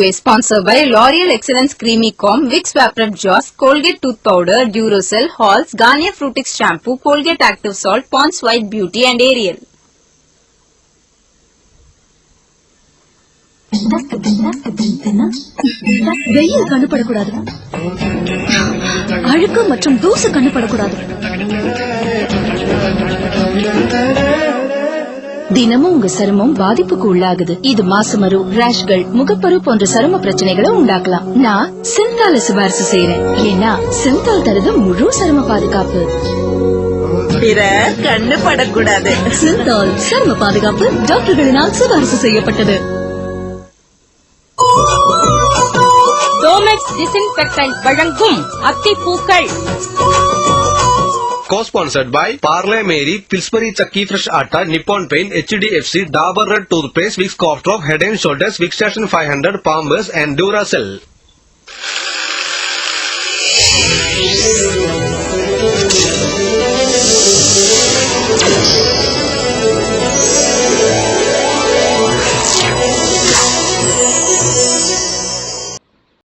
is sponsored by L'Oreal Excellence Creamy Comb, Vicks Vaporub Jaws, Colgate Tooth Powder, Duracell, Halls, Garnier Fructix Shampoo, Colgate Active Salt, Pond's White Beauty and Ariel. வெயில் கண்டுபடக்கூடாது, அழுக்கு மற்றும் தூசு கண்டுபடக்கூடாது. தினமும் உங்க சருமம் பாதிப்புக்கு உள்ளாகுது. இது மாசுமரு, ரேஷ்கள், முகப்பரு போன்ற சரும பிரச்சனைகளை உண்டாக்கலாம். நான் சிந்தால சிபாரிசு செய்யறேன். ஏன்னா சிந்தால் தருது முழு சரும பாதுகாப்பு. கண்டுபடக்கூடாது. சிந்தால் சரும பாதுகாப்பு டாக்டர்களினால் சிபாரிசு செய்யப்பட்டது. டோமெக்ஸ் டிஸ்இன்ஃபெக்டன்ட் வழங்கும் Athipookal. Co-sponsored by Parle Mary, Pillsbury Chakki Fresh Atta, Nippon Paint, HDFC, Dabur Red Toothpaste, Vicks Cough Drop, Head and Shoulders, Vicks Station 500, Palmers and Duracell.